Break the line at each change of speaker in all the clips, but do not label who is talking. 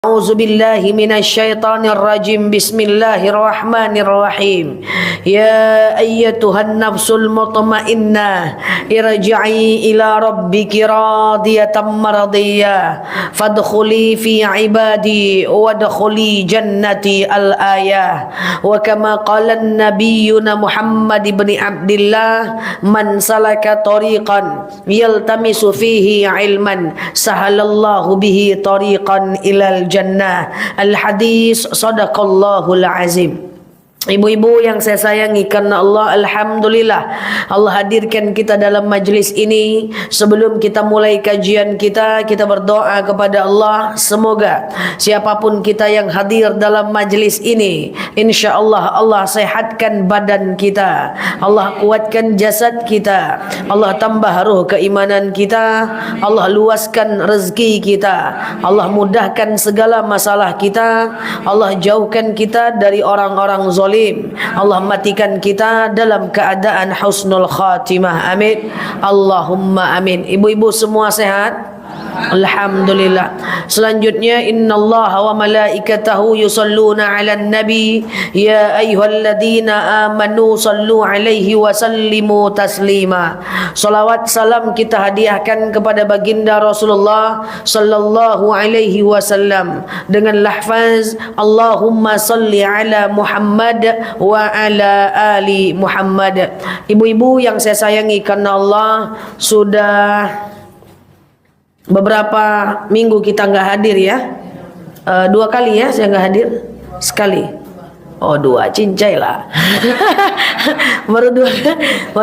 A'udzu billahi minasyaitonir rajim. Bismillahirrahmanirrahim. Ya ayyatuhan nafsul mutmainnah irji'i ila rabbiki radiyatan mardiyah fadkhuli fi ibadi wadkhuli jannati al-ayah. Wa kama qala nabiyyuna Muhammad ibn Abdillah, man salaka tariqan yaltamisu fihi ilman sahalallahu bihi tariqan ilal jannah. Al-hadis sadaqallahul azim. Ibu-ibu yang saya sayangi karena Allah, alhamdulillah Allah hadirkan kita dalam majlis ini. Sebelum kita mulai kajian kita berdoa kepada Allah, semoga siapapun kita yang hadir dalam majlis ini, insyaallah Allah sehatkan badan kita, Allah kuatkan jasad kita, Allah tambah ruh keimanan kita, Allah luaskan rezeki kita, Allah mudahkan segala masalah kita, Allah jauhkan kita dari orang-orang zalim, Allah matikan kita dalam keadaan husnul khatimah. Amin. Allahumma amin. Ibu-ibu semua sehat? Alhamdulillah. Selanjutnya, innallaha wa malaikatahu yusalluna 'alan nabi ya ayyuhalladzina amanu sallu 'alaihi wa sallimu taslima. Salawat salam kita hadiahkan kepada baginda Rasulullah sallallahu alaihi wasallam dengan lafaz Allahumma salli ala Muhammad wa ala ali Muhammad. Ibu-ibu yang saya sayangi karena Allah, sudah beberapa minggu kita nggak hadir ya. 2 kali ya saya nggak hadir. Sekali. Oh 2, cincai lah. baru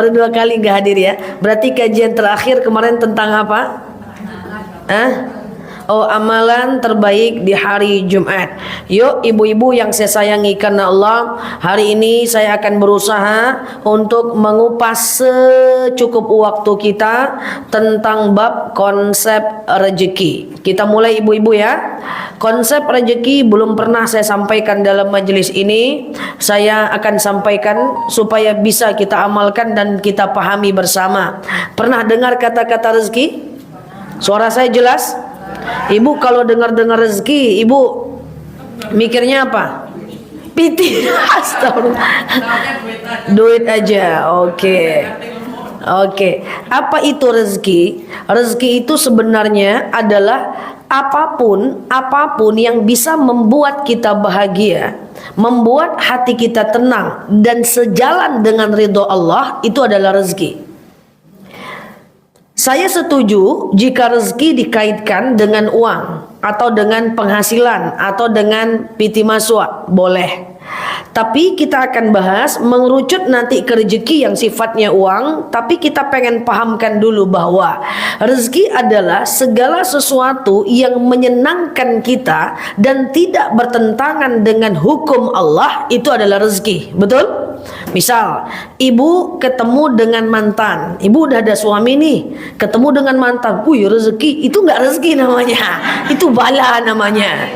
dua kali nggak hadir ya. Berarti kajian terakhir kemarin tentang apa? Oh, amalan terbaik di hari Jumat. Yuk ibu-ibu yang saya sayangi karena Allah, hari ini saya akan berusaha untuk mengupas secukup waktu kita tentang bab konsep rezeki. Kita mulai ibu-ibu ya. Konsep rezeki belum pernah saya sampaikan dalam majelis ini. Saya akan sampaikan supaya bisa kita amalkan dan kita pahami bersama. Pernah dengar kata-kata rezeki? Suara saya jelas? Ibu kalau dengar-dengar rezeki, ibu mikirnya apa? Piti. Astagfirullah. Duit aja. Oke. Apa itu rezeki? Rezeki itu sebenarnya adalah apapun yang bisa membuat kita bahagia, membuat hati kita tenang dan sejalan dengan ridho Allah, itu adalah rezeki. Saya setuju jika rezeki dikaitkan dengan uang atau dengan penghasilan atau dengan piti maswa, boleh. Tapi kita akan bahas mengerucut nanti ke rezeki yang sifatnya uang. Tapi kita pengen pahamkan dulu bahwa rezeki adalah segala sesuatu yang menyenangkan kita dan tidak bertentangan dengan hukum Allah, itu adalah rezeki. Betul? Misal, ibu ketemu dengan mantan, ibu udah ada suami nih, ketemu dengan mantan, rezeki, itu nggak rezeki namanya, itu bala namanya.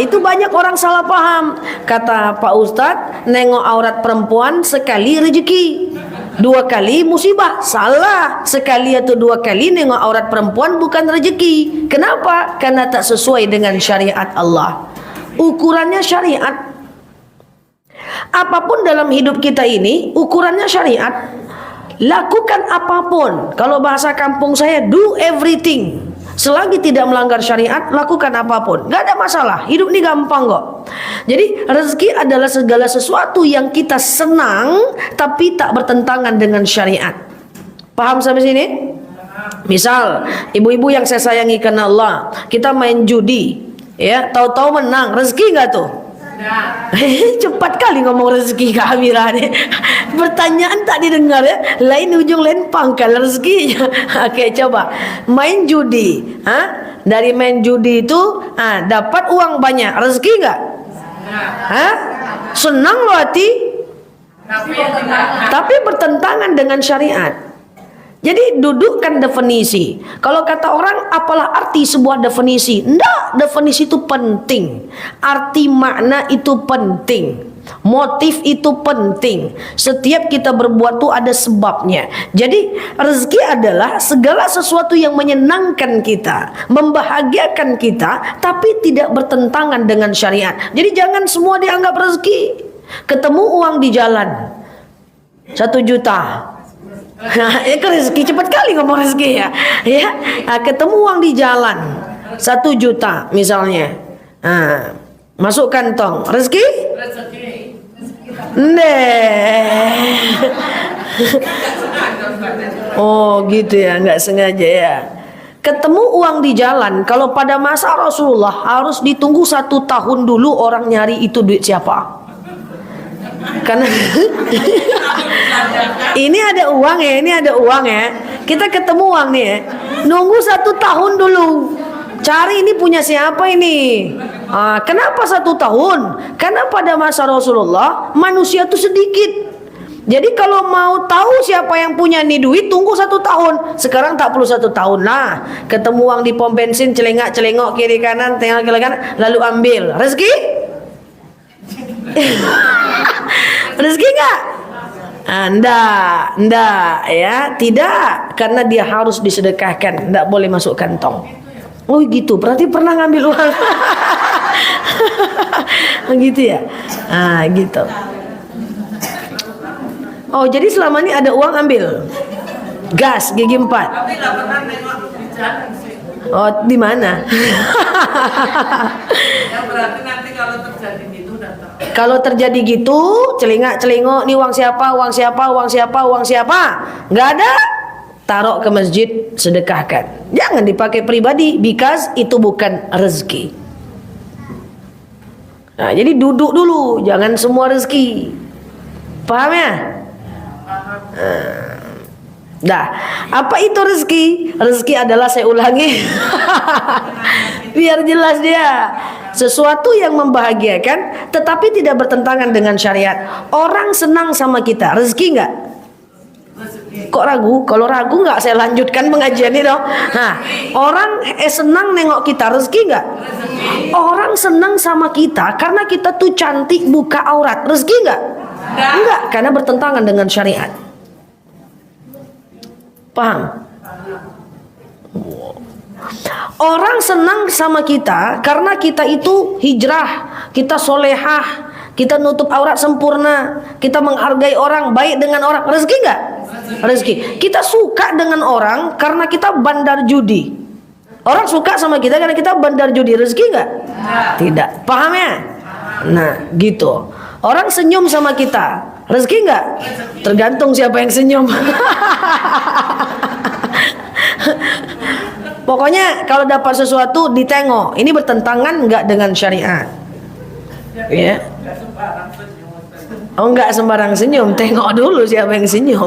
Itu banyak orang salah paham. Kata Pak Ustadz, nengok aurat perempuan sekali rezeki, 2 kali musibah. Salah, sekali atau 2 kali nengok aurat perempuan bukan rezeki. Kenapa? Karena tak sesuai dengan syariat Allah. Ukurannya syariat. Apapun dalam hidup kita ini ukurannya syariat. Lakukan apapun. Kalau bahasa kampung saya, do everything. Selagi tidak melanggar syariat, lakukan apapun, gak ada masalah. Hidup ini gampang kok. Jadi rezeki adalah segala sesuatu yang kita senang tapi tak bertentangan dengan syariat. Paham sampai sini? Misal, ibu-ibu yang saya sayangi karena Allah, kita main judi, ya, tahu-tahu menang, rezeki gak tuh? Cepat kali ngomong rezeki kehamilan. Pertanyaan tak didengar ya, lain ujung lain pangkal rezekinya. Oke, coba main judi. Dari main judi itu dapat uang banyak, rezeki enggak? Senang loh hati, tapi bertentangan dengan syariat. Jadi dudukkan definisi. Kalau kata orang, apalah arti sebuah definisi? Enggak, definisi itu penting. Arti makna itu penting. Motif itu penting. Setiap kita berbuat tuh ada sebabnya. Jadi rezeki adalah segala sesuatu yang menyenangkan kita, membahagiakan kita, tapi tidak bertentangan dengan syariat. Jadi jangan semua dianggap rezeki. Ketemu uang di jalan 1 juta. Nah, itu rezeki, cepat kali ngomong rezeki ya. Ya, nah, ketemu uang di jalan 1 juta misalnya. Nah, masuk kantong, rezeki? Nih. Oh gitu ya, nggak sengaja ya. Ketemu uang di jalan, kalau pada masa Rasulullah harus ditunggu 1 tahun dulu orang nyari itu duit siapa. Karena ini ada uang ya, ini ada uang ya. Kita ketemu uang nih ya, nunggu 1 tahun dulu. Cari ini punya siapa ini? Kenapa 1 tahun? Karena pada masa Rasulullah manusia itu sedikit. Jadi kalau mau tahu siapa yang punya nih duit, tunggu 1 tahun. Sekarang tak perlu 1 tahun lah. Ketemu uang di pom bensin, celengak-celengok kiri kanan, tengok kiri kanan, lalu ambil. Rezeki? Rezeki enggak? Enggak ya, tidak, karena dia harus disedekahkan, enggak boleh masuk kantong. Oh gitu, berarti pernah ngambil uang. Gitu ya. Gitu. Oh, jadi selama ini ada uang ambil. Gas gigi 4. Tapi enggak pernah nengok di jalan sih. Oh, di mana? Ya berarti nanti kalau terjadi gitu udah tahu. Kalau terjadi gitu, celingak-celingok, nih uang siapa, uang siapa, uang siapa, uang siapa? Enggak ada. Taruh ke masjid, sedekahkan. Jangan dipakai pribadi, because itu bukan rezeki. Nah, jadi duduk dulu, jangan semua rezeki. Paham ya? Dah, apa itu rezeki? Rezeki adalah, saya ulangi, biar jelas dia, sesuatu yang membahagiakan, tetapi tidak bertentangan dengan syariat. Orang senang sama kita, rezeki enggak? Kok ragu? Kalau ragu nggak saya lanjutkan pengajian ini dong. Nah, orang senang nengok kita, rezeki nggak? Orang senang sama kita karena kita tuh cantik, buka aurat, rezeki nggak? Enggak, karena bertentangan dengan syariat. Paham? Orang senang sama kita karena kita itu hijrah, kita solehah, kita nutup aurat sempurna, kita menghargai orang, baik dengan orang, rezeki nggak? Rezeki. Kita suka dengan orang karena kita bandar judi. Orang suka sama kita karena kita bandar judi, rezeki nggak? Tidak. Paham ya? Nah, gitu. Orang senyum sama kita, rezeki nggak? Tergantung siapa yang senyum. Pokoknya kalau dapat sesuatu ditengok, ini bertentangan nggak dengan syariat? Ya. Oh, enggak sembarang senyum, tengok dulu siapa yang senyum.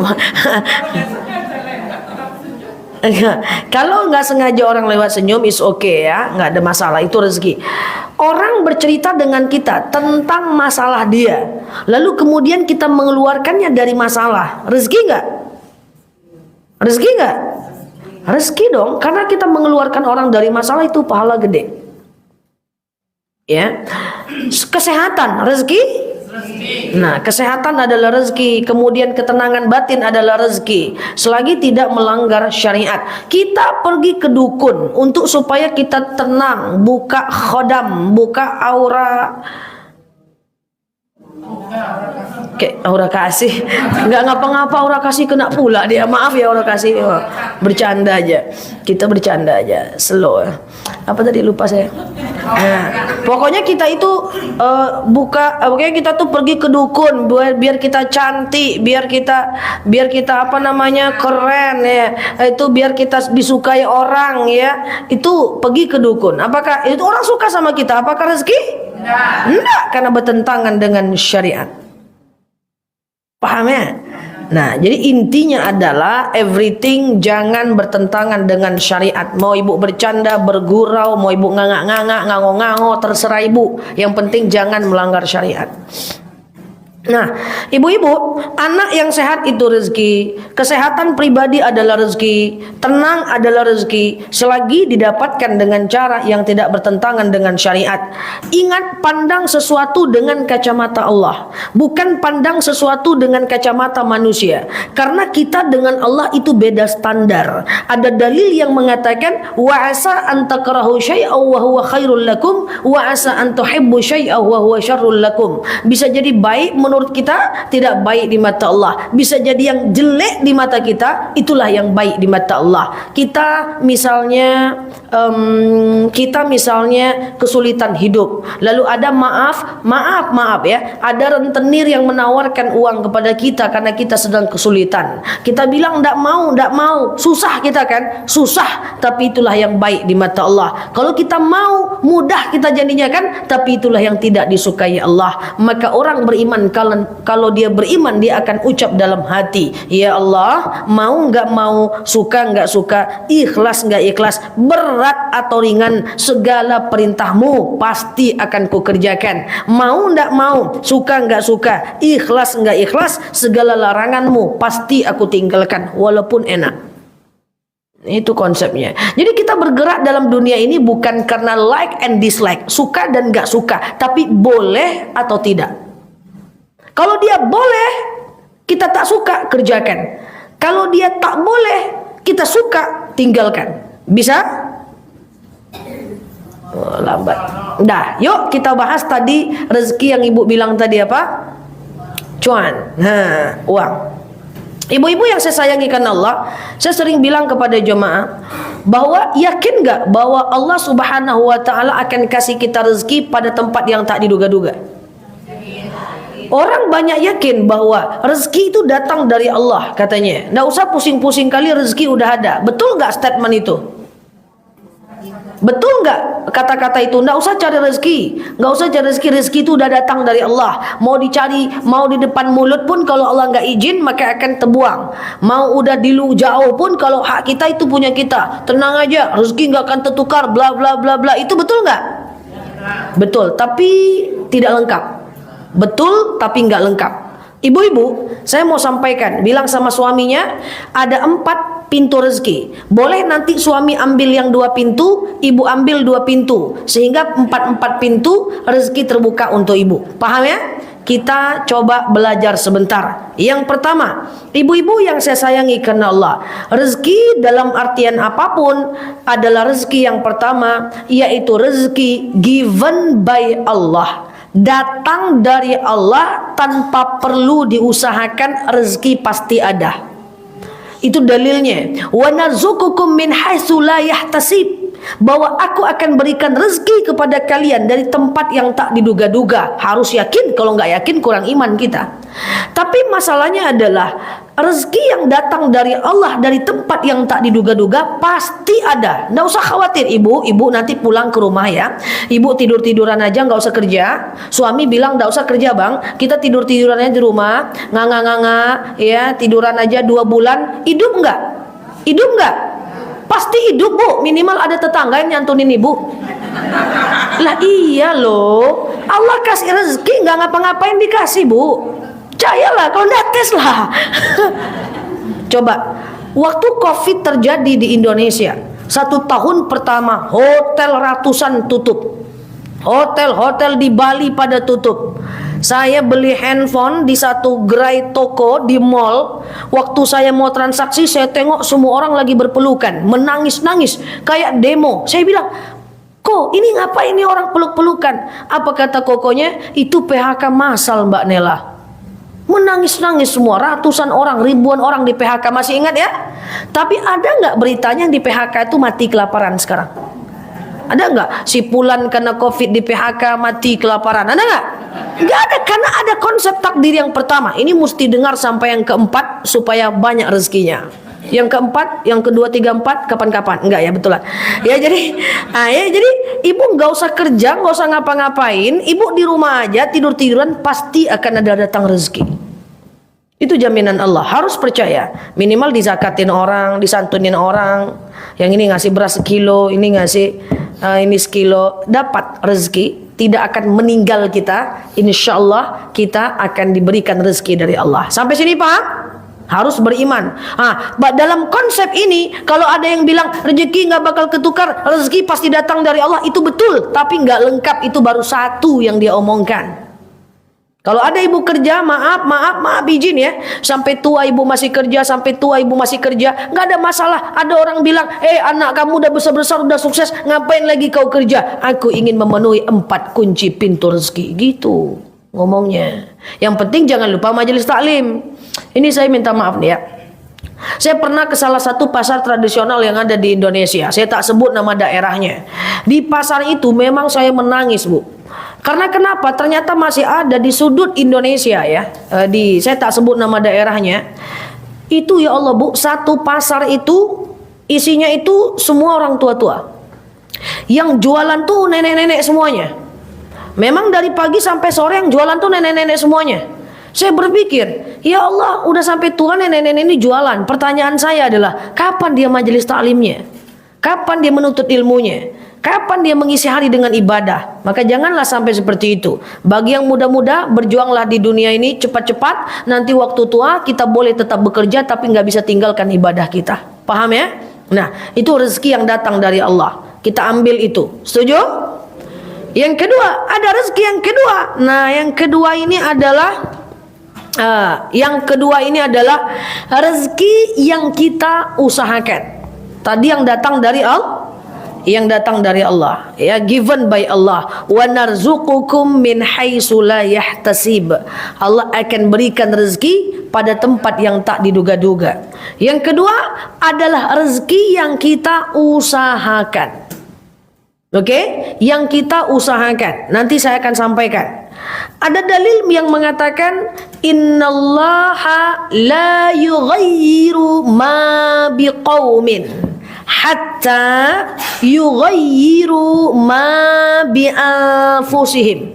Kalau nggak sengaja orang lewat senyum, is okay ya, nggak ada masalah, itu rezeki. Orang bercerita dengan kita tentang masalah dia, lalu kemudian kita mengeluarkannya dari masalah, rezeki nggak? Rezeki nggak? Rezeki dong, karena kita mengeluarkan orang dari masalah itu pahala gede. Ya, kesehatan, rezeki. Nah, kesehatan adalah rezeki, kemudian ketenangan batin adalah rezeki, selagi tidak melanggar syariat. Kita pergi ke dukun untuk supaya kita tenang, buka khodam, buka aura. Kayak aura kasih, nggak ngapa-ngapa aura kasih kena pula dia. Maaf ya aura kasih, bercanda aja, kita bercanda aja, slow. Apa tadi lupa saya. Nah, pokoknya kita itu pokoknya kita tuh pergi ke dukun biar kita cantik, biar kita apa namanya keren ya, itu biar kita disukai orang ya. Itu pergi ke dukun. Apakah itu orang suka sama kita? Apakah rezeki? Enggak, karena bertentangan dengan syariat. Paham ya? Nah, jadi intinya adalah everything jangan bertentangan dengan syariat. Mau ibu bercanda, bergurau, mau ibu ngangak-ngangak, ngango-ngango, terserah ibu. Yang penting jangan melanggar syariat. Nah, ibu-ibu, anak yang sehat itu rezeki, kesehatan pribadi adalah rezeki, tenang adalah rezeki, selagi didapatkan dengan cara yang tidak bertentangan dengan syariat. Ingat, pandang sesuatu dengan kacamata Allah, bukan pandang sesuatu dengan kacamata manusia. Karena kita dengan Allah itu beda standar. Ada dalil yang mengatakan wa asa an takrahu syai'an wa huwa khairul lakum wa asa an tuhibbu syai'an wa huwa syarrul lakum. Bisa jadi baik menurut kita, tidak baik di mata Allah. Bisa jadi yang jelek di mata kita, itulah yang baik di mata Allah. Kita misalnya kesulitan hidup, lalu ada maaf ya, ada rentenir yang menawarkan uang kepada kita karena kita sedang kesulitan. Kita bilang tidak mau, susah kita kan, susah, tapi itulah yang baik di mata Allah. Kalau kita mau, mudah kita jadinya kan, tapi itulah yang tidak disukai Allah. Maka orang beriman, kalau dia beriman, dia akan ucap dalam hati, ya Allah, mau nggak mau, suka nggak suka, ikhlas nggak ikhlas, berat atau ringan, segala perintahmu pasti akan kukerjakan. Mau nggak mau, suka nggak suka, ikhlas nggak ikhlas, segala laranganmu pasti aku tinggalkan walaupun enak. Itu konsepnya. Jadi kita bergerak dalam dunia ini bukan karena like and dislike, suka dan nggak suka, tapi boleh atau tidak. Kalau dia boleh, kita tak suka, kerjakan. Kalau dia tak boleh, kita suka, tinggalkan. Bisa? Oh, lambat. Dah, yuk kita bahas tadi rezeki yang ibu bilang tadi apa? Cuan. Nah, uang. Ibu-ibu yang saya sayangi karena Allah, saya sering bilang kepada jemaah bahwa yakin gak bahwa Allah Subhanahu wa Ta'ala akan kasih kita rezeki pada tempat yang tak diduga-duga? Orang banyak yakin bahwa rezeki itu datang dari Allah katanya. Nggak usah pusing-pusing kali, rezeki udah ada. Betul nggak statement itu? Betul nggak kata-kata itu? Nggak usah cari rezeki, nggak usah cari rezeki. Rezeki itu udah datang dari Allah. Mau dicari, mau di depan mulut pun, kalau Allah nggak izin maka akan terbuang. Mau udah di jauh pun, kalau hak kita itu punya kita, tenang aja, rezeki nggak akan tertukar, bla bla bla bla. Itu betul nggak? Betul, tapi tidak lengkap. Betul tapi nggak lengkap. Ibu-ibu, saya mau sampaikan, bilang sama suaminya, ada 4 pintu rezeki. Boleh nanti suami ambil yang 2 pintu, ibu ambil 2 pintu, sehingga 4 pintu rezeki terbuka untuk ibu. Paham ya? Kita coba belajar sebentar. Yang pertama, ibu-ibu yang saya sayangi karena Allah, rezeki dalam artian apapun adalah rezeki yang pertama, yaitu rezeki given by Allah. Datang dari Allah tanpa perlu diusahakan, rezeki pasti ada. Itu dalilnya. Wa narzuqukum min haitsu la yahtasib. Bahwa aku akan berikan rezeki kepada kalian dari tempat yang tak diduga-duga. Harus yakin, kalau nggak yakin kurang iman kita. Tapi masalahnya adalah rezeki yang datang dari Allah dari tempat yang tak diduga-duga pasti ada. Nggak usah khawatir ibu nanti pulang ke rumah ya, ibu tidur-tiduran aja, nggak usah kerja. Suami bilang nggak usah kerja bang, kita tidur-tiduran aja di rumah, nganga-nganga ya, tiduran aja 2 bulan. Hidup nggak? Hidup nggak? Pasti hidup bu, minimal ada tetangga yang nyantunin ibu. Lah iya loh, Allah kasih rezeki nggak ngapa-ngapain dikasih bu. Percayalah, kalau nggak tes lah. Coba, waktu COVID terjadi di Indonesia, 1 tahun pertama hotel ratusan tutup, hotel di Bali pada tutup. Saya beli handphone di satu gerai toko di mall. Waktu saya mau transaksi, saya tengok semua orang lagi berpelukan, menangis-nangis kayak demo. Saya bilang, kok ini ngapain ini orang peluk-pelukan? Apa kata kokonya? Itu PHK massal Mbak Nela. Menangis-nangis semua, ratusan orang, ribuan orang di PHK. Masih ingat ya? Tapi ada nggak beritanya yang di PHK itu mati kelaparan sekarang? Ada nggak? Si Pulan karena COVID di PHK mati kelaparan? Ada nggak? Nggak ada, karena ada konsep takdir yang pertama. Ini mesti dengar sampai yang keempat supaya banyak rezekinya. Yang keempat, yang kedua, tiga, empat, kapan-kapan? Enggak ya, betul lah. Ya jadi, jadi ibu nggak usah kerja, nggak usah ngapa-ngapain. Ibu di rumah aja tidur-tiduran, pasti akan ada datang rezeki. Itu jaminan Allah, harus percaya. Minimal dizakatin orang, disantunin orang. Yang ini ngasih beras 1 kilo, ini ngasih ini 1 kilo, dapat rezeki. tidak akan meninggal kita. Insya Allah kita akan diberikan rezeki dari Allah. Sampai sini paham? Harus beriman. Dalam konsep ini, kalau ada yang bilang rezeki nggak bakal ketukar, rezeki pasti datang dari Allah, itu betul, tapi nggak lengkap. Itu baru satu yang dia omongkan. Kalau ada ibu kerja, maaf izin ya, sampai tua ibu masih kerja, sampai tua ibu masih kerja, nggak ada masalah. Ada orang bilang, anak kamu udah besar-besar, udah sukses, ngapain lagi kau kerja? Aku ingin memenuhi 4 kunci pintu rezeki. Gitu ngomongnya. Yang penting jangan lupa majelis taklim. Ini saya minta maaf nih ya. Saya pernah ke salah satu pasar tradisional yang ada di Indonesia. Saya tak sebut nama daerahnya. Di pasar itu memang saya menangis, Bu. Karena kenapa? Ternyata masih ada di sudut Indonesia ya. Saya tak sebut nama daerahnya. Itu ya Allah, Bu, satu pasar itu isinya itu semua orang tua-tua. Yang jualan tuh nenek-nenek semuanya. Memang dari pagi sampai sore yang jualan tuh nenek-nenek semuanya. Saya berpikir, ya Allah, udah sampai tua nenek-nenek ini jualan. Pertanyaan saya adalah, kapan dia majelis taklimnya? Kapan dia menuntut ilmunya? Kapan dia mengisi hari dengan ibadah? Maka janganlah sampai seperti itu. Bagi yang muda-muda, berjuanglah di dunia ini cepat-cepat. Nanti waktu tua kita boleh tetap bekerja, tapi nggak bisa tinggalkan ibadah kita. Paham ya? Nah, itu rezeki yang datang dari Allah. Kita ambil itu. Setuju? Yang kedua, ada rezeki yang kedua. Nah, yang kedua ini adalah rezeki yang kita usahakan. Tadi yang datang dari Allah, ya, given by Allah. Wa narzuqukum min haitsu la yahtasib. Allah akan berikan rezeki pada tempat yang tak diduga-duga. Yang kedua adalah rezeki yang kita usahakan. Oke, yang kita usahakan. Nanti saya akan sampaikan. Ada dalil yang mengatakan innallaha la yughayyiru ma biqaumin hatta yughayyiru ma bi anfusihim.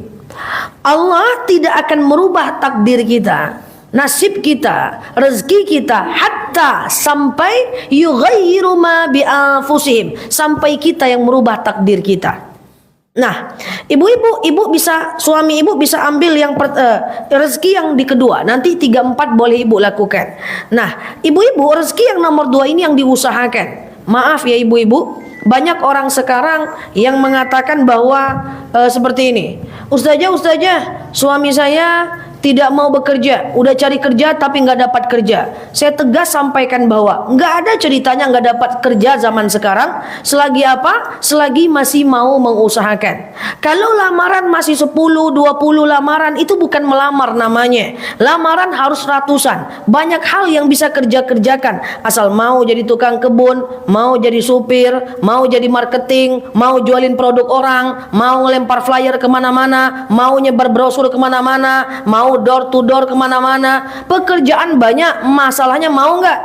Allah tidak akan merubah takdir kita, nasib kita, rezeki kita, hatta sampai yughayyiru ma bi anfusihim, sampai kita yang merubah takdir kita. Nah, ibu bisa, suami ibu bisa ambil yang rezeki yang di kedua. Nanti 3-4 boleh ibu lakukan. Nah, ibu-ibu, rezeki yang nomor 2 ini yang diusahakan. Maaf ya ibu-ibu, banyak orang sekarang yang mengatakan bahwa seperti ini. Ustazah, suami saya tidak mau bekerja, udah cari kerja tapi nggak dapat kerja. Saya tegas sampaikan bahwa nggak ada ceritanya nggak dapat kerja zaman sekarang, selagi apa? Selagi masih mau mengusahakan. Kalau lamaran masih 10-20 lamaran, itu bukan melamar namanya. Lamaran harus ratusan. Banyak hal yang bisa kerjakan. Asal mau jadi tukang kebun, mau jadi supir, mau jadi marketing, mau jualin produk orang, mau lempar flyer kemana-mana, mau nyebar brosur kemana-mana, mau door to door kemana-mana. Pekerjaan banyak, masalahnya mau nggak?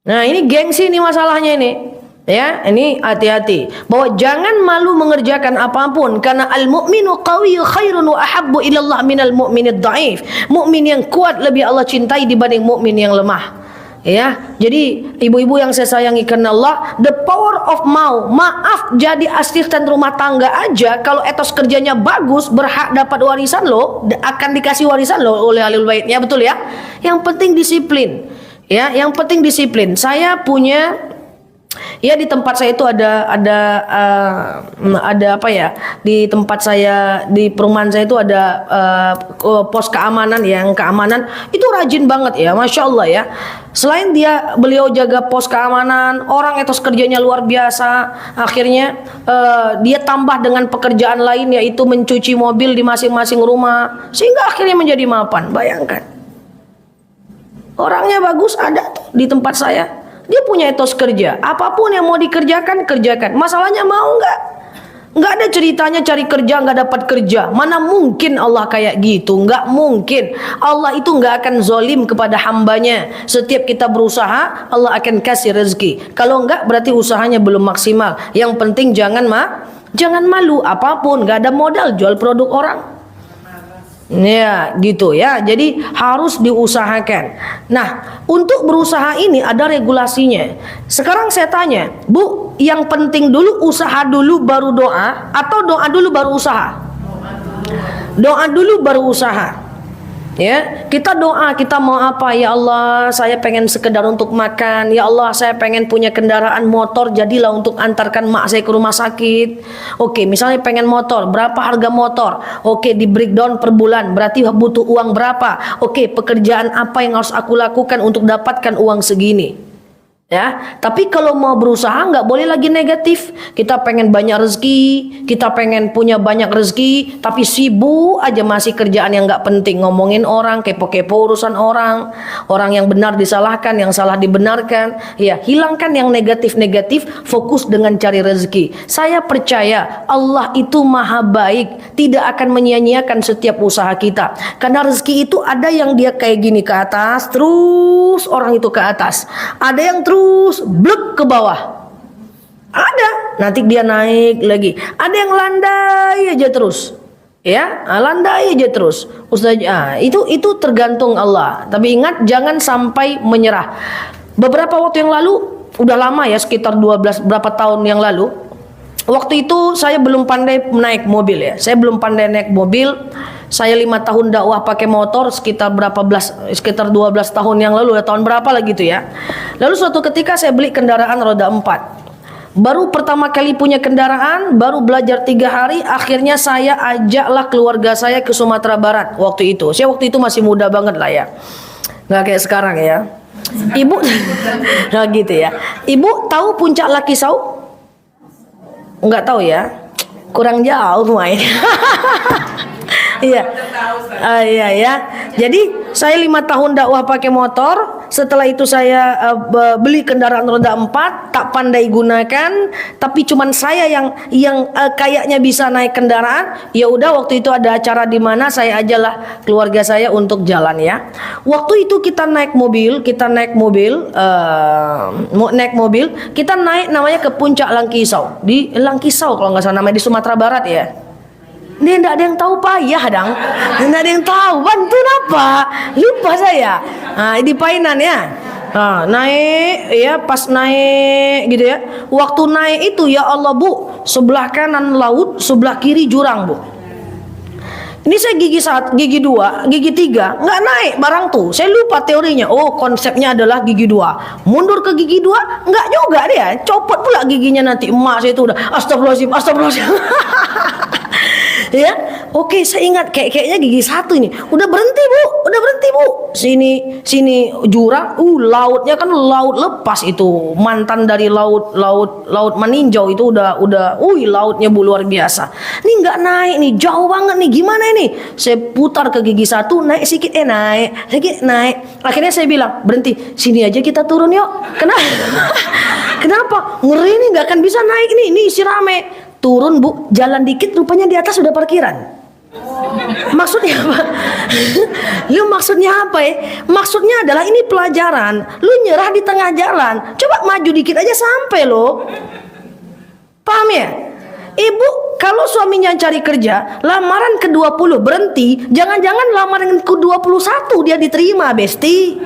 Nah, ini gengsi nih masalahnya ini. Ya, ini hati-hati bahwa jangan malu mengerjakan apapun, karena al-mu'minu qawiyyu khairun wa ahabbu ilallah minal mu'minid dhaif. Mukmin yang kuat lebih Allah cintai dibanding mukmin yang lemah. Ya, jadi ibu-ibu yang saya sayangi karena Allah, the power of maaf jadi asisten rumah tangga aja, kalau etos kerjanya bagus, berhak dapat warisan lo, akan dikasih warisan lo oleh ahlul baitnya, betul ya. Yang penting disiplin. Ya, yang penting disiplin. Saya punya, ya, di tempat saya itu ada apa ya? Di tempat saya, di perumahan saya itu ada pos keamanan. Yang keamanan itu rajin banget ya, masya Allah ya. Selain beliau jaga pos keamanan, orang etos kerjanya luar biasa. Akhirnya dia tambah dengan pekerjaan lain, yaitu mencuci mobil di masing-masing rumah, sehingga akhirnya menjadi mapan. Bayangkan, orangnya bagus, ada tuh di tempat saya. Dia punya etos kerja, apapun yang mau dikerjakan, kerjakan. Masalahnya mau nggak? Nggak ada ceritanya cari kerja nggak dapat kerja. Mana mungkin Allah kayak gitu? Nggak mungkin. Allah itu nggak akan zolim kepada hambanya. Setiap kita berusaha, Allah akan kasih rezeki. Kalau nggak, berarti usahanya belum maksimal. Yang penting jangan malu apapun. Nggak ada modal jual produk orang. Ya, gitu ya. Jadi harus diusahakan. Nah, untuk berusaha ini ada regulasinya. Sekarang saya tanya, Bu, yang penting dulu usaha dulu baru doa atau doa dulu baru usaha? Doa dulu baru usaha. Ya, kita doa, kita mau apa? Ya Allah, saya pengen sekedar untuk makan. Ya Allah, saya pengen punya kendaraan motor, jadilah untuk antarkan mak saya ke rumah sakit. Oke, misalnya pengen motor, berapa harga motor? Oke, di breakdown per bulan, berarti butuh uang berapa? Oke, pekerjaan apa yang harus aku lakukan untuk dapatkan uang segini? Ya, tapi kalau mau berusaha nggak boleh lagi negatif. Kita pengen banyak rezeki, kita pengen punya banyak rezeki, tapi sibuk aja masih kerjaan yang nggak penting, ngomongin orang, kepo-kepo urusan orang, orang yang benar disalahkan, yang salah dibenarkan. Ya, hilangkan yang negatif-negatif, fokus dengan cari rezeki. Saya percaya Allah itu maha baik, tidak akan menyia-nyiakan setiap usaha kita. Karena rezeki itu ada yang dia kayak gini ke atas, terus orang itu ke atas. Ada yang terus blek ke bawah. Ada, nanti dia naik lagi. Ada yang landai aja terus. Ya, landai aja terus. Ustaz, itu tergantung Allah. Tapi ingat jangan sampai menyerah. Beberapa waktu yang lalu, udah lama ya, sekitar 12 berapa tahun yang lalu. Waktu itu saya belum pandai naik mobil ya. Saya belum pandai naik mobil. Saya 5 tahun dakwah pakai motor, sekitar 12 tahun yang lalu, ya tahun berapa lah gitu ya. Lalu suatu ketika saya beli kendaraan roda 4. Baru pertama kali punya kendaraan, baru belajar 3 hari, akhirnya saya ajaklah keluarga saya ke Sumatera Barat waktu itu. Saya waktu itu masih muda banget lah ya. Nggak kayak sekarang ya. Ibu, nah gitu ya. Ibu tahu puncak Lakisau? Nggak tahu ya. Kurang jauh main. Iya, iya ya. Jadi saya 5 tahun dakwah pakai motor. Setelah itu saya beli kendaraan roda 4, tak pandai gunakan. Tapi cuman saya yang kayaknya bisa naik kendaraan. Ya udah, waktu itu ada acara di mana saya ajalah keluarga saya untuk jalan ya. Waktu itu kita naik mobil, kita naik namanya ke puncak Langkisau. Di Langkisau kalau nggak salah namanya, di Sumatera Barat ya. Dia tidak ada yang tahu payah dang, tidak ada yang tahu bantu apa, lupa saya. Nah, di Painan ya. Nah, naik ya, pas naik gitu ya. Waktu naik itu ya Allah Bu, sebelah kanan laut, sebelah kiri jurang Bu. Ini saya gigi 1, gigi 2, gigi 3 nggak naik barang tuh. Saya lupa teorinya. Oh, konsepnya adalah gigi 2. Mundur ke gigi 2 nggak juga dia. Copot pula giginya nanti. Emak saya itu udah astagfirullahaladzim, astagfirullahaladzim. Ya, oke, saya ingat kayaknya gigi 1 ini. Udah berhenti Bu, udah berhenti Bu. Sini jurang. Lautnya kan laut lepas itu. Mantan dari laut meninjau itu udah. Lautnya Bu luar biasa. Ini nggak naik nih, jauh banget nih. Gimana ini? Saya putar ke gigi 1, naik sedikit, naik sedikit, naik. Akhirnya saya bilang berhenti. Sini aja kita turun yuk. Kenapa? Kenapa? Ngeri nih, nggak akan bisa naik nih. Ini isi rame. Turun Bu, jalan dikit, rupanya di atas sudah parkiran. Maksudnya apa? Lu maksudnya apa ya? Maksudnya adalah ini pelajaran. Lu nyerah di tengah jalan, coba maju dikit aja sampai lo. Paham ya? Ibu, kalau suaminya cari kerja, lamaran ke-20 berhenti, jangan-jangan lamaran ke-21 dia diterima, besti.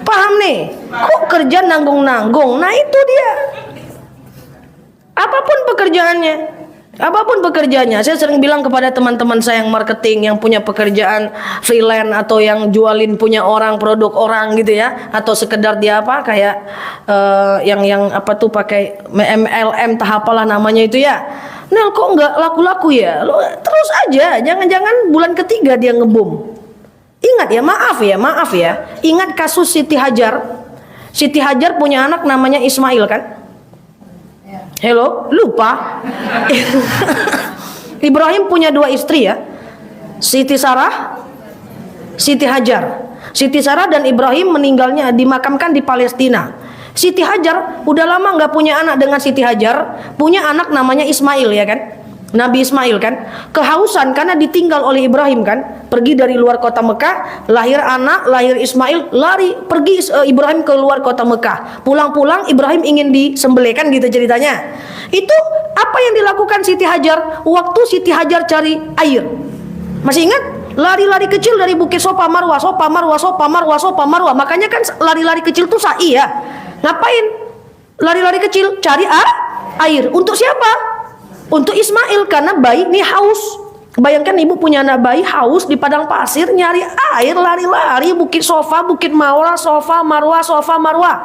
Paham nih? Kok kerja nanggung-nanggung? Nah itu dia. Apapun pekerjaannya, saya sering bilang kepada teman-teman saya yang marketing, yang punya pekerjaan freelance atau yang jualin punya orang, produk orang gitu ya, atau sekedar dia apa kayak yang apa tuh pakai MLM tahapalah namanya itu ya. Nel, kok nggak laku-laku ya? Lo terus aja, jangan-jangan bulan ketiga dia ngebom. Ingat ya, maaf ya. Ingat kasus Siti Hajar. Siti Hajar punya anak namanya Ismail kan? Hello, lupa. Ibrahim punya 2 istri ya, Siti Sarah, Siti Hajar. Siti Sarah dan Ibrahim meninggalnya dimakamkan di Palestina. Siti Hajar udah lama nggak punya anak dengan Siti Hajar, punya anak namanya Ismail ya kan, Nabi Ismail kan, kehausan karena ditinggal oleh Ibrahim kan, pergi dari luar kota Mekah, lahir anak, lahir Ismail, lari pergi Ibrahim ke luar kota Mekah. Pulang-pulang Ibrahim ingin disembelihkan gitu ceritanya. Itu apa yang dilakukan Siti Hajar waktu Siti Hajar cari air? Masih ingat? Lari-lari kecil dari Bukit Sofa Marwah, Sofa Marwah, Sofa Marwah, Sofa Marwah. Makanya kan lari-lari kecil tuh sa'i ya. Ngapain? Lari-lari kecil cari air. Untuk siapa? Untuk Ismail, karena bayi ini haus. Bayangkan ibu punya anak bayi haus di padang pasir, nyari air, lari-lari Bukit Sofa, Bukit Marwah, Sofa Marwah, Sofa Marwah.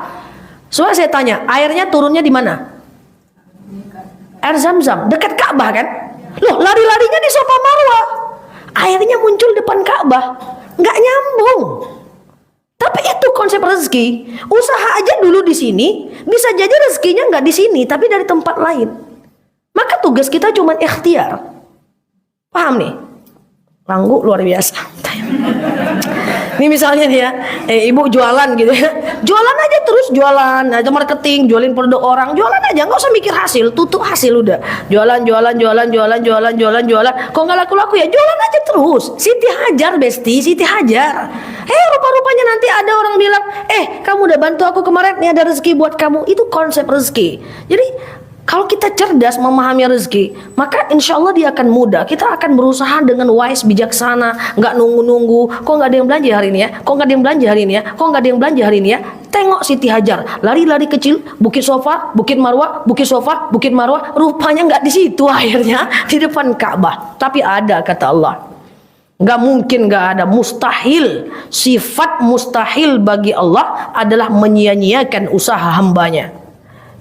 Soalnya saya tanya, airnya turunnya di mana? Air Zam-Zam, dekat Ka'bah kan? Loh, lari-larinya di Sofa Marwah. Airnya muncul depan Ka'bah. Nggak nyambung. Tapi itu konsep rezeki. Usaha aja dulu di sini, bisa jadi rezekinya nggak di sini, tapi dari tempat lain. Maka tugas kita cuma ikhtiar. Paham nih? Ranggu luar biasa. Ini misalnya nih ya, ibu jualan gitu ya. Jualan aja terus, jualan aja, marketing, jualin produk orang, jualan aja, nggak usah mikir hasil, tutup hasil udah. Jualan. Kok nggak laku-laku ya, jualan aja terus. Siti Hajar, Besti, Siti Hajar. Rupa-rupanya nanti ada orang bilang, kamu udah bantu aku kemarin, nih ada rezeki buat kamu. Itu konsep rezeki. Jadi kalau kita cerdas memahami rezeki, maka insya Allah dia akan mudah. Kita akan berusaha dengan wise, bijaksana, nggak nunggu-nunggu. Kok nggak ada yang belanja hari ini ya? Kok nggak ada yang belanja hari ini ya? Kok nggak ada yang belanja hari ini ya? Tengok Siti Hajar, lari-lari kecil, Bukit Sofa, Bukit Marwah, Bukit Sofa, Bukit Marwah. Rupanya nggak di situ akhirnya, di depan Ka'bah. Tapi ada kata Allah. Nggak mungkin nggak ada, mustahil. Sifat mustahil bagi Allah adalah menyia-nyiakan usaha hambanya.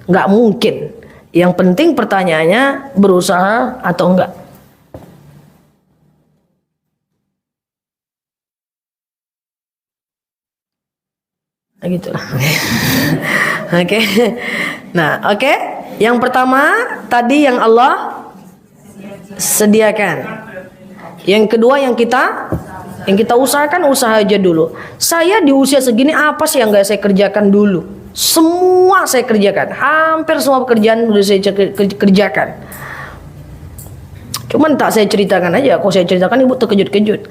Nggak mungkin. Yang penting pertanyaannya, berusaha atau enggak. Nah, gitu. Oke. Nah, oke. Yang pertama tadi yang Allah sediakan. Yang kedua yang kita usahakan, usaha aja dulu. Saya di usia segini apa sih yang nggak saya kerjakan dulu? Semua saya kerjakan, hampir semua pekerjaan sudah saya kerjakan. Cuman tak saya ceritakan aja. Kok saya ceritakan ibu terkejut-kejut.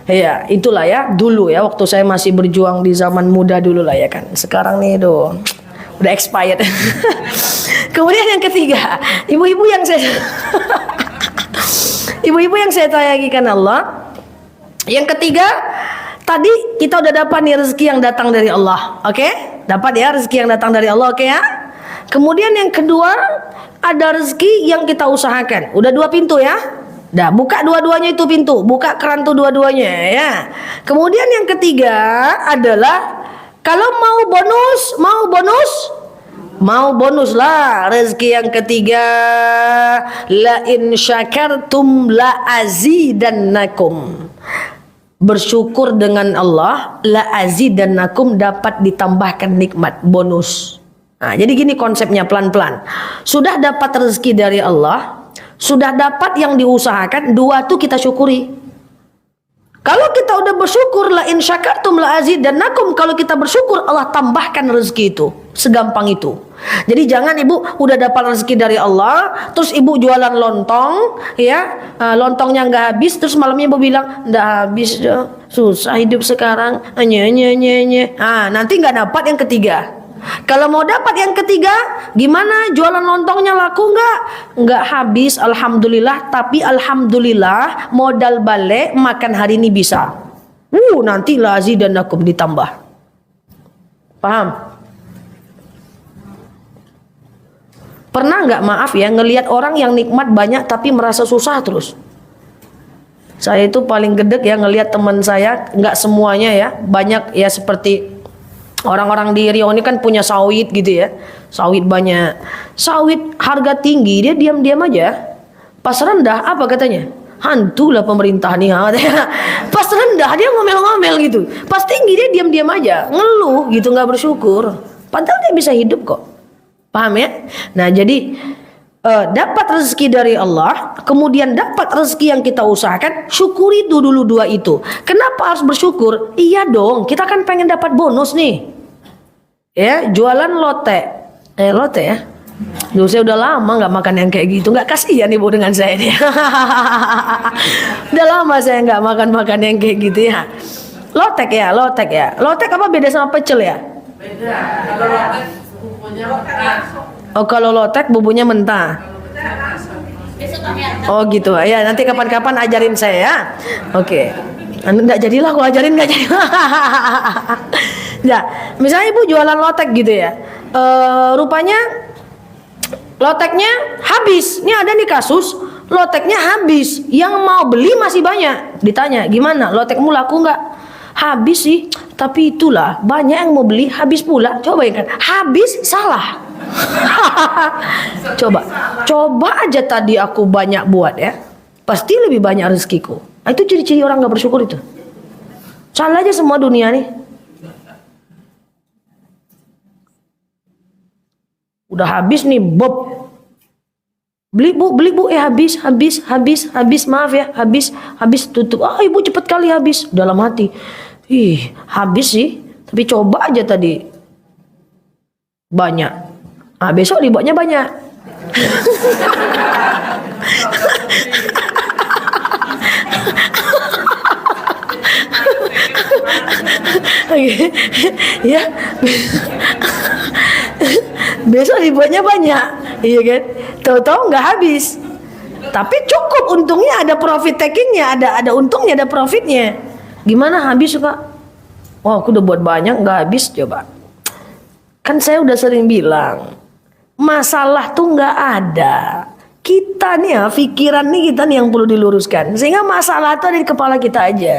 Ya itulah ya, dulu ya, waktu saya masih berjuang di zaman muda dulu lah ya kan. Sekarang nih udah expired. Kemudian yang ketiga, ibu-ibu yang saya tayagikan Allah. Yang ketiga, tadi kita udah dapat nih rezeki yang datang dari Allah. Oke? Dapat ya rezeki yang datang dari Allah, oke ya? Kemudian yang kedua, ada rezeki yang kita usahakan. Udah 2 pintu ya. Dah, buka dua-duanya itu pintu, buka keran tuh dua-duanya ya. Kemudian yang ketiga adalah kalau mau bonus lah. Rezeki yang ketiga, la in syakartum la azidannakum. Bersyukur dengan Allah, la azidannakum, dapat ditambahkan nikmat, bonus. Nah, jadi gini konsepnya, pelan-pelan. Sudah dapat rezeki dari Allah, sudah dapat yang diusahakan, 2 tuh kita syukuri. Kalau kita udah bersyukur, la in syakartum la azidannakum, kalau kita bersyukur Allah tambahkan rezeki itu. Segampang itu. Jadi jangan ibu udah dapat rezeki dari Allah, terus ibu jualan lontong, ya, lontongnya nggak habis, terus malamnya ibu bilang nggak habis, susah hidup sekarang, nanti nggak dapat yang ketiga. Kalau mau dapat yang ketiga, gimana? Jualan lontongnya laku nggak? Nggak habis, alhamdulillah. Tapi alhamdulillah modal balik makan hari ini bisa. Nanti la azidannakum ditambah. Paham? Pernah nggak, maaf ya, ngelihat orang yang nikmat banyak tapi merasa susah terus? Saya itu paling gedek ya ngelihat teman saya, nggak semuanya ya, banyak ya, seperti orang-orang di Riau ini kan punya sawit gitu ya, sawit banyak, sawit harga tinggi, dia diam-diam aja. Pas rendah apa katanya? Hantulah pemerintah nih. Pas rendah dia ngomel-ngomel gitu, pas tinggi dia diam-diam aja, ngeluh gitu, nggak bersyukur. Padahal dia bisa hidup kok. Paham ya? Nah jadi dapat rezeki dari Allah, kemudian dapat rezeki yang kita usahakan, syukuri dulu 2 itu. Kenapa harus bersyukur? Iya dong, kita kan pengen dapat bonus nih. Ya, jualan lote. Lote ya. Dulu saya udah lama nggak makan yang kayak gitu, nggak kasihan ibu dengan saya nih. Udah lama saya nggak makan yang kayak gitu ya. Lotek ya. Lotek apa beda sama pecel ya? Beda. Kalau lotek bumbunya mentah. Oh, kalau lotek bumbunya mentah. Oh gitu ya, nanti kapan-kapan ajarin saya ya. Oke. Nggak jadilah aku ajarin, nggak jadi. Ya, misalnya ibu jualan lotek gitu ya. Rupanya loteknya habis. Ini ada nih kasus, loteknya habis. Yang mau beli masih banyak. Ditanya, gimana? Lotekmu laku nggak? Habis sih, tapi itulah banyak yang mau beli, habis pula. Coba ya kan, habis salah. Coba aja tadi aku banyak buat ya, pasti lebih banyak rezekiku. Nah, itu ciri-ciri orang nggak bersyukur itu. Salah aja semua dunia nih. Udah habis nih Bob. Beli bu, habis, maaf ya, habis tutup. Ah, ibu cepet kali habis. Dalam hati, habis sih, tapi coba aja tadi banyak. Ah, besok dibuatnya banyak. Ya, besok dibuatnya banyak, iya kan? Tahu-tahu nggak habis, tapi cukup untungnya, ada profit takingnya, ada untungnya, ada profitnya. Gimana habis suka? Wah, aku udah buat banyak nggak habis. Coba, kan saya udah sering bilang, masalah tuh nggak ada. Kita nih ya, pikiran nih kita nih yang perlu diluruskan, sehingga masalah itu ada di kepala kita aja.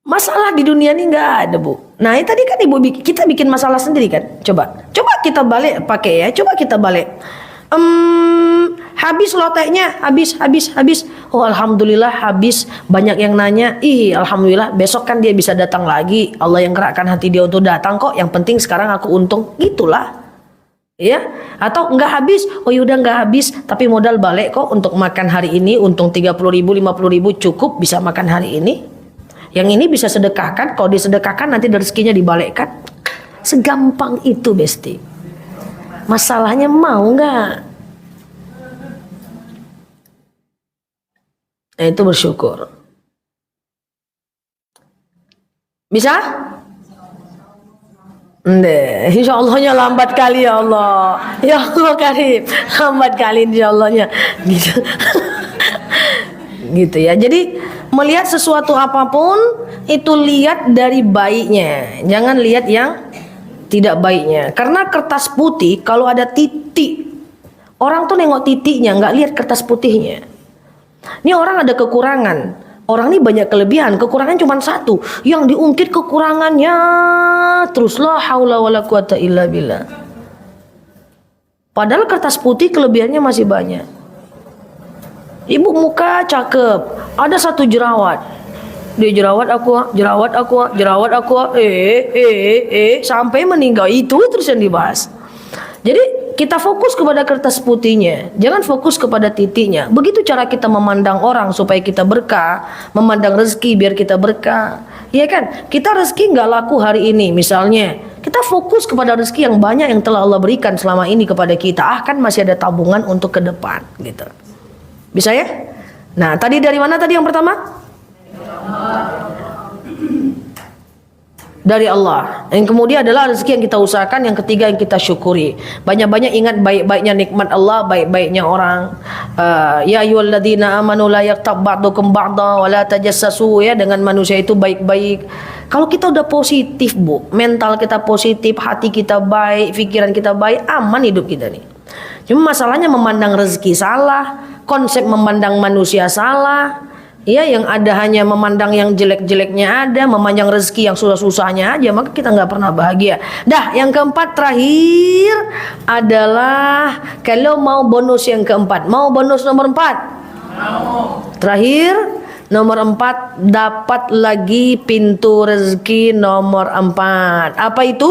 Masalah di dunia ini nggak ada, Bu. Nah, ini tadi kan ibu kita bikin masalah sendiri kan. Coba kita balik pakai ya. Coba kita balik. Habis loteknya, habis. Oh, alhamdulillah habis. Banyak yang nanya. Alhamdulillah. Besok kan dia bisa datang lagi. Allah yang gerakkan hati dia untuk datang kok. Yang penting sekarang aku untung. Gitulah. Ya, atau nggak habis. Oh, yaudah nggak habis. Tapi modal balik kok untuk makan hari ini. Untung 30.000, 50.000 cukup bisa makan hari ini. Yang ini bisa sedekahkan, kalau disedekahkan nanti rezekinya dibalikkan. Segampang itu, Besti. Masalahnya mau nggak? Nah, itu bersyukur. Bisa? Nggak, insya Allahnya lambat kali ya Allah. Ya Allah Karim, lambat kali insya Allahnya. Gitu. Gitu ya. Jadi melihat sesuatu apapun itu lihat dari baiknya, jangan lihat yang tidak baiknya. Karena kertas putih kalau ada titik, orang tuh nengok titiknya, nggak lihat kertas putihnya. Ini orang ada kekurangan, orang ini banyak kelebihan, kekurangan cuma satu, yang diungkit kekurangannya teruslah haula wala quwata illa billah. Padahal kertas putih kelebihannya masih banyak. Ibu muka cakep, ada satu jerawat. Dia jerawat aku, sampai meninggal. Itu terus yang dibahas. Jadi kita fokus kepada kertas putihnya, jangan fokus kepada titiknya. Begitu cara kita memandang orang supaya kita berkah, memandang rezeki biar kita berkah. Iya kan? Kita rezeki nggak laku hari ini misalnya, kita fokus kepada rezeki yang banyak yang telah Allah berikan selama ini kepada kita. Kan masih ada tabungan untuk ke depan gitu. Bisa ya? Nah, tadi dari mana tadi yang pertama? Dari Allah. Yang kemudian adalah rezeki yang kita usahakan. Yang ketiga yang kita syukuri. Banyak-banyak ingat baik-baiknya nikmat Allah, baik-baiknya orang. Ya ayyuhalladzina amanu la yaghtab ba'dukum ba'dha wa la tajassasu, ya, dengan manusia itu baik-baik. Kalau kita udah positif, Bu, mental kita positif, hati kita baik, pikiran kita baik, aman hidup kita nih. Cuma masalahnya memandang rezeki salah, konsep memandang manusia salah. Ya, yang ada hanya memandang yang jelek-jeleknya ada, memandang rezeki yang susah-susahnya aja, maka kita nggak pernah bahagia. Dah, yang keempat terakhir adalah kalau mau bonus yang keempat. Mau bonus nomor 4? Mau. Terakhir, nomor 4, dapat lagi pintu rezeki nomor 4. Apa itu?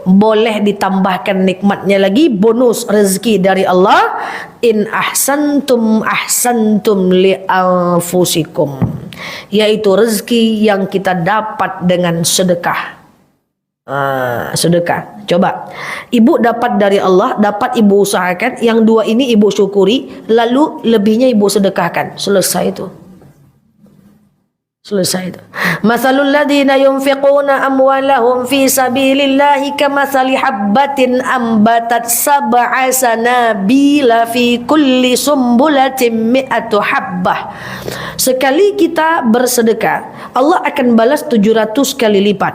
Boleh ditambahkan nikmatnya lagi, bonus rezeki dari Allah. In ahsantum ahsantum li anfusikum, yaitu rezeki yang kita dapat dengan sedekah. Sedekah. Coba, ibu dapat dari Allah, dapat ibu usahakan, yang dua ini ibu syukuri, lalu lebihnya ibu sedekahkan. Selesai itu. Selesai itu. Masalul ladzina yunfiquna amwalahum fi sabilillahi kamathali habbatin ambatat sab'a sanabila fi kulli sumbulatin mi'atu habbah. Sekali kita bersedekah, Allah akan balas 700 kali lipat.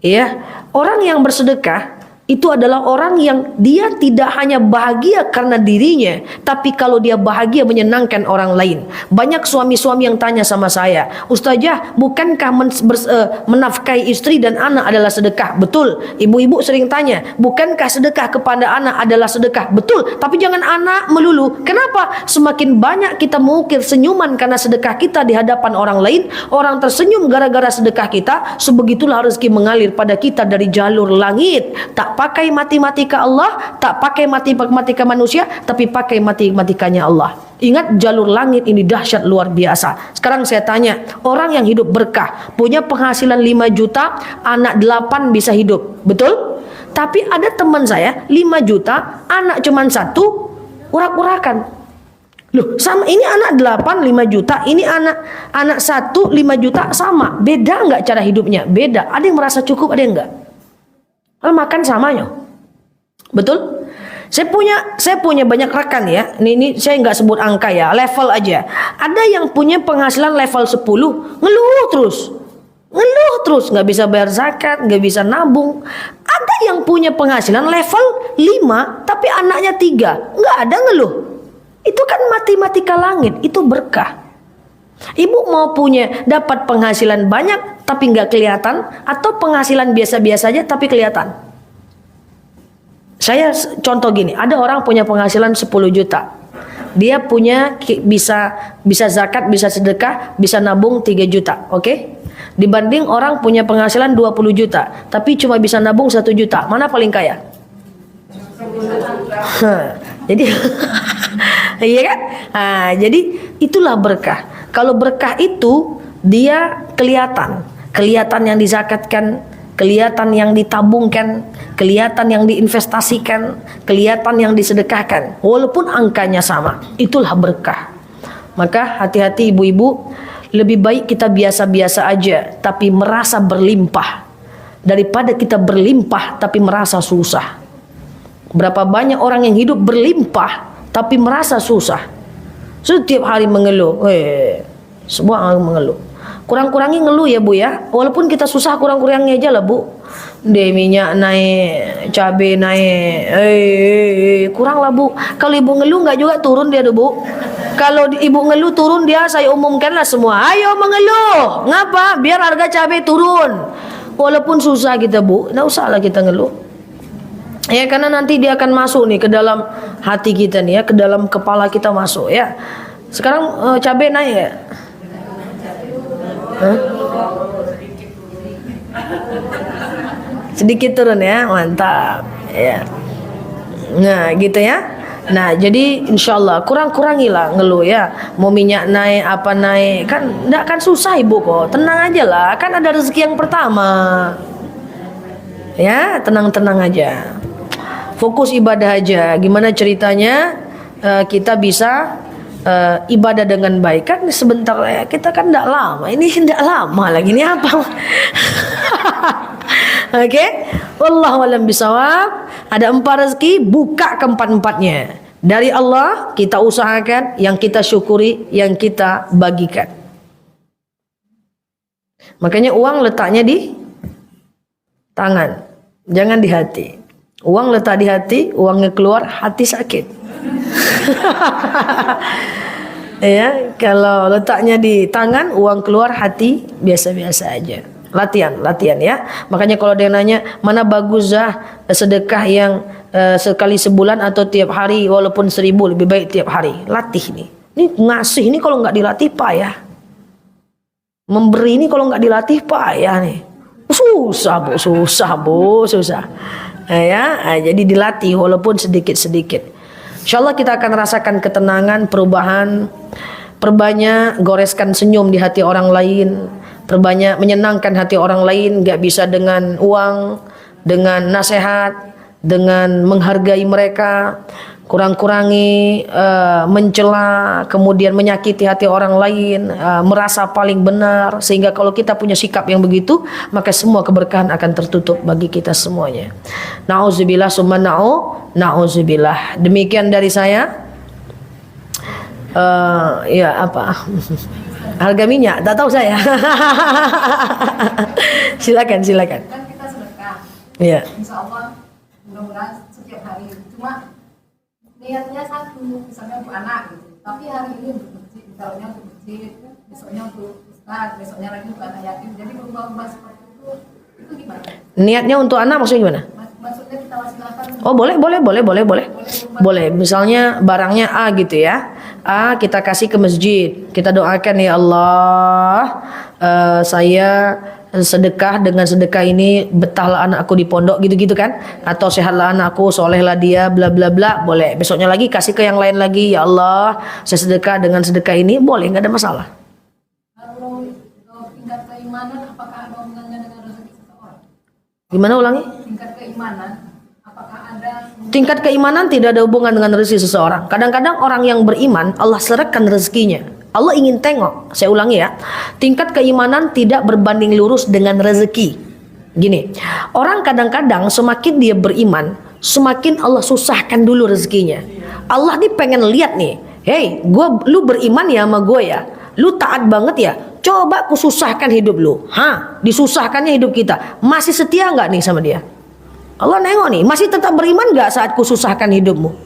Ya, orang yang bersedekah itu adalah orang yang dia tidak hanya bahagia karena dirinya, tapi kalau dia bahagia menyenangkan orang lain. Banyak suami-suami yang tanya sama saya, Ustazah, bukankah menafkahi istri dan anak adalah sedekah? Betul. Ibu-ibu sering tanya, bukankah sedekah kepada anak adalah sedekah? Betul. Tapi jangan anak melulu. Kenapa? Semakin banyak kita mengukir senyuman karena sedekah kita di hadapan orang lain, orang tersenyum gara-gara sedekah kita, sebegitulah rezeki mengalir pada kita dari jalur langit. Tak pakai matematika Allah, tak pakai matematika manusia, tapi pakai matematikanya Allah. Ingat, jalur langit ini dahsyat luar biasa. Sekarang saya tanya, orang yang hidup berkah, punya penghasilan 5 juta, anak 8 bisa hidup, betul? Tapi ada teman saya 5 juta, anak cuma 1, urak-urakan. Loh, sama ini anak 8 5 juta, ini anak 1 5 juta, sama. Beda nggak cara hidupnya? Beda. Ada yang merasa cukup, ada yang enggak. Kalau makan samanya, betul? Saya punya banyak rekan ya. Ini saya nggak sebut angka ya, level aja. Ada yang punya penghasilan level 10, ngeluh terus, nggak bisa bayar zakat, nggak bisa nabung. Ada yang punya penghasilan level 5, tapi anaknya 3, nggak ada ngeluh. Itu kan matematika langit, itu berkah. Ibu mau dapat penghasilan banyak tapi nggak kelihatan, atau penghasilan biasa-biasa aja tapi kelihatan? Saya contoh gini, ada orang punya penghasilan 10 juta. Dia bisa zakat, bisa sedekah, bisa nabung 3 juta, oke? Dibanding orang punya penghasilan 20 juta tapi cuma bisa nabung 1 juta. Mana paling kaya? Jadi iya kan? Jadi itulah berkah. Kalau berkah itu dia kelihatan yang dizakatkan, kelihatan yang ditabungkan, kelihatan yang diinvestasikan, kelihatan yang disedekahkan, walaupun angkanya sama. Itulah berkah. Maka hati-hati ibu-ibu, lebih baik kita biasa-biasa aja tapi merasa berlimpah, daripada kita berlimpah tapi merasa susah. Berapa banyak orang yang hidup berlimpah tapi merasa susah. Setiap hari mengeluh, semua orang mengeluh. Kurang-kurangi ngeluh ya Bu ya. Walaupun kita susah, kurang-kurangi aja lah Bu. Minyak naik, cabai naik, kurang lah Bu. Kalau ibu ngeluh nggak juga turun dia tuh Bu. Kalau ibu ngeluh turun dia, saya umumkanlah semua, ayo mengeluh. Ngapa? Biar harga cabai turun. Walaupun susah kita Bu, nggak usah lah kita ngeluh. Ya, karena nanti dia akan masuk nih ke dalam hati kita nih ya, ke dalam kepala kita masuk ya. Sekarang cabai naik ya? Sedikit turun ya, mantap ya. Nah gitu ya. Nah jadi insyaallah kurang-kurangilah ngeluh ya. Mau minyak naik apa naik, kan enggak kan susah ibu kok. Tenang aja lah, kan ada rezeki yang pertama. Ya tenang-tenang aja. Fokus ibadah aja. Gimana ceritanya kita bisa ibadah dengan baik? Kan sebentar ya, kita kan tidak lama. Ini tidak lama lagi. Ini apa? Oke, wallahu a'lam bishawab. Ada 4 rezeki, buka keempat-empatnya dari Allah. Kita usahakan, yang kita syukuri, yang kita bagikan. Makanya uang letaknya di tangan, jangan di hati. Uang letak di hati, uangnya keluar, hati sakit. Ya, kalau letaknya di tangan, uang keluar, hati biasa-biasa aja. Latihan ya. Makanya kalau dia nanya mana bagus sedekah yang sekali sebulan atau tiap hari, walaupun 1000, lebih baik tiap hari. Latih nih. Ini ngasih ini kalau nggak dilatih payah. Memberi ini kalau nggak dilatih payah nih. Susah bu. Ya, jadi dilatih walaupun sedikit-sedikit. Insyaallah kita akan rasakan ketenangan, perubahan. Perbanyak goreskan senyum di hati orang lain, perbanyak menyenangkan hati orang lain. Gak bisa dengan uang, dengan nasihat, dengan menghargai mereka, kurang-kurangi mencela, kemudian menyakiti hati orang lain, merasa paling benar, sehingga kalau kita punya sikap yang begitu, maka semua keberkahan akan tertutup bagi kita semuanya. Nauzubillah summa nauzubillah. Demikian dari saya. Ya apa? Harga minyak, tak tahu saya. Silakan.
Kan kita sedekah.
Iya.
Insya Allah mudah-mudahan setiap hari. Cuma niatnya satu, misalnya untuk anak gitu. Tapi hari ini untuk masjid, misalnya untuk masjid, besoknya untuk ustaz, besoknya lagi untuk anak yatim. Jadi berubah-ubah seperti itu gimana?
Niatnya untuk anak maksudnya gimana?
Maksudnya kita wasilahkan.
Oh boleh. Boleh. Misalnya barangnya A gitu ya. A kita kasih ke masjid. Kita doakan, ya Allah, saya sedekah, dengan sedekah ini betahlah anakku di pondok gitu-gitu kan. Atau sehatlah anakku, solehlah dia, bla bla bla. Boleh. Besoknya lagi kasih ke yang lain lagi. Ya Allah, saya sedekah dengan sedekah ini. Boleh, nggak ada masalah.
Kalau tingkat keimanan, apakah ada hubungannya dengan rezeki seseorang?
Gimana ulangi?
Tingkat keimanan, apakah ada?
Tingkat keimanan tidak ada hubungan dengan rezeki seseorang. Kadang-kadang orang yang beriman, Allah serahkan rezekinya. Allah ingin tengok. Saya ulangi ya. Tingkat keimanan tidak berbanding lurus dengan rezeki. Gini, orang kadang-kadang semakin dia beriman, semakin Allah susahkan dulu rezekinya. Allah nih pengen lihat nih, hey, lu beriman ya sama gue ya, lu taat banget ya, coba ku susahkan hidup lu. Disusahkannya hidup kita, masih setia nggak nih sama dia? Allah nengok nih, masih tetap beriman nggak saat ku susahkan hidupmu?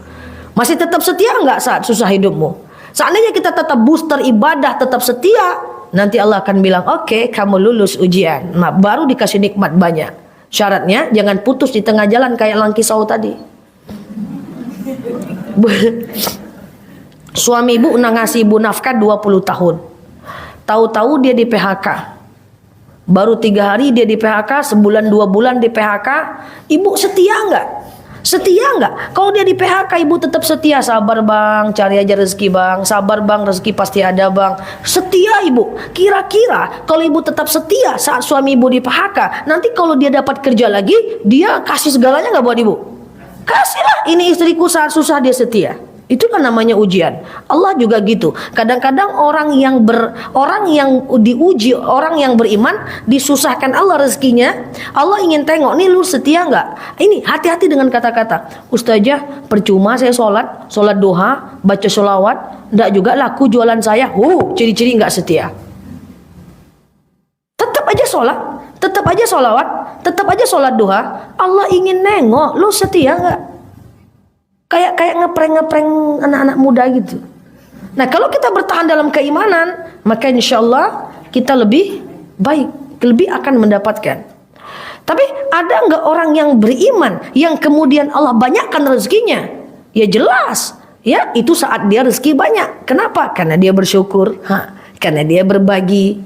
Masih tetap setia nggak saat susah hidupmu? Seandainya kita tetap booster ibadah, tetap setia, nanti Allah akan bilang, oke, kamu lulus ujian. Nah, baru dikasih nikmat banyak. Syaratnya jangan putus di tengah jalan kayak Langki Sau tadi. Suami ibu ngasih ibu nafkah 20 tahun. Tahu-tahu dia di PHK. Baru 3 hari dia di PHK, sebulan 2 bulan di PHK. Ibu setia nggak? Setia nggak? Kalau dia di PHK, ibu tetap setia. Sabar bang, cari aja rezeki bang. Sabar bang, rezeki pasti ada bang. Setia ibu. Kira-kira kalau ibu tetap setia saat suami ibu di PHK, nanti kalau dia dapat kerja lagi, dia kasih segalanya nggak buat ibu? Kasihlah. Ini istriku saat susah dia setia. Itu kan namanya ujian. Allah juga gitu. Kadang-kadang orang yang diuji, orang yang beriman disusahkan Allah rezekinya. Allah ingin tengok nih lu setia nggak? Ini hati-hati dengan kata-kata. Ustazah, percuma saya sholat duha, baca sholawat, nggak juga laku jualan saya. Ciri-ciri nggak setia. Tetap aja sholat, tetap aja sholawat, tetap aja sholat duha. Allah ingin nengok lu setia nggak? Kayak ngepreng anak-anak muda gitu. Nah, kalau kita bertahan dalam keimanan, maka insya Allah kita lebih baik, lebih akan mendapatkan. Tapi ada nggak orang yang beriman yang kemudian Allah banyakkan rezekinya? Ya jelas, ya itu saat dia rezeki banyak. Kenapa? Karena dia bersyukur, karena dia berbagi,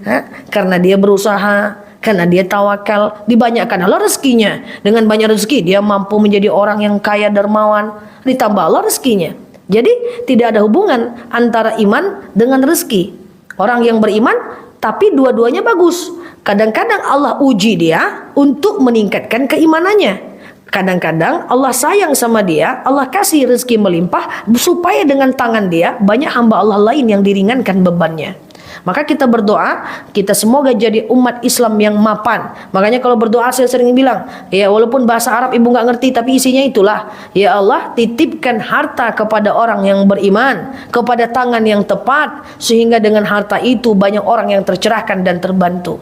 karena dia berusaha, karena dia tawakal. Dibanyakkan Allah rezekinya. Dengan banyak rezeki dia mampu menjadi orang yang kaya dermawan. Ditambah Allah rezekinya. Jadi tidak ada hubungan antara iman dengan rezeki. Orang yang beriman tapi dua-duanya bagus. Kadang-kadang Allah uji dia untuk meningkatkan keimanannya. Kadang-kadang Allah sayang sama dia, Allah kasih rezeki melimpah supaya dengan tangan dia banyak hamba Allah lain yang diringankan bebannya. Maka kita berdoa, kita semoga jadi umat Islam yang mapan. Makanya kalau berdoa saya sering bilang, ya walaupun bahasa Arab ibu nggak ngerti, tapi isinya itulah. Ya Allah, titipkan harta kepada orang yang beriman, kepada tangan yang tepat, sehingga dengan harta itu banyak orang yang tercerahkan dan terbantu.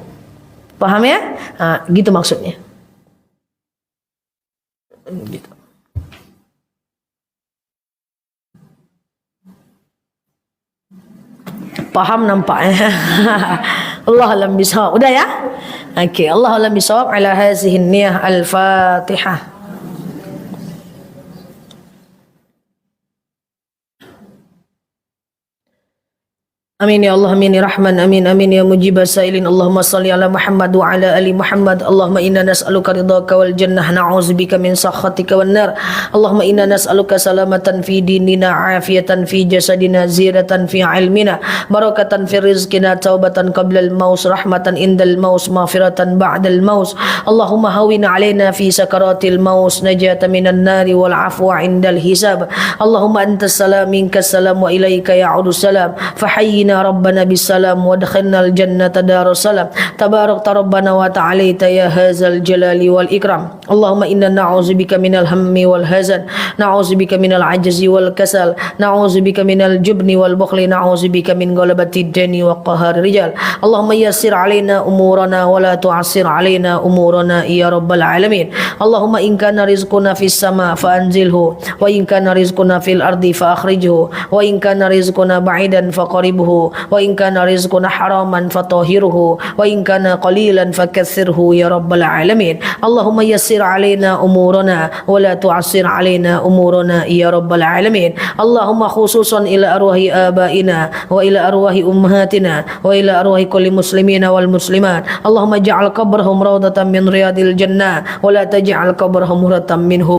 Paham ya? Gitu maksudnya. Gitu. Paham nampaknya. Allah alam bisawab. Udah ya? Oke, Allah alam bisawab ala hazihi niyah al-Fatihah. Amin ya Allah, amin ya Rahman, amin amin ya mujib sailin. Allahumma salli ala Muhammad wa ala ali Muhammad. Allahumma inna nas'aluka ridhaka wal jannah, na'udzubika min sakhatika wan nar. Allahumma inna nas'aluka salamatan fi dinina, afiyatan fi jasadina, ziyadatan fi ilmina, barakatan fi rizqina, taubatan qabla al maus, rahmatan indal maus, maghfiratan ba'da al maus. Allahumma hawwin alaina fi sakaratil maus, najatan minan nari wal afwa indal hisab. Allahumma antas salam minkas salam wa ilaika ya'udus salam. Fahayyina ربنا بالسلام وادخلنا الجنة دار السلام. تبارك ربنا وتعاليت يا هذا الجلال والإكرام. اللهم إنا نعوذ بك من الهم والحزن، نعوذ بك من العجز والكسل، نعوذ بك من الجبن والبخل، نعوذ بك من غلبة الدين وقهر الرجال. اللهم يسر علينا أمورنا ولا تعسر علينا أمورنا يا رب العالمين. اللهم إن كان رزقنا في السماء فأنزله، وإن كان رزقنا في الأرض فأخرجه، وإن كان رزقنا بعيدا فقربه، وإن كان رزقنا حراما فطهره، وإن كان قليلا فكثره يا رب العالمين. اللهم يسر علينا أمورنا ولا تعسر علينا أمورنا يا رب العالمين. اللهم خصوصا إلى أرواح آبائنا وإلى أرواح أمهاتنا وإلى أرواح كل مسلمين والمسلمات. اللهم اجعل قبرهم روضة من رياض الجنة ولا تجعل قبرهم مرة منه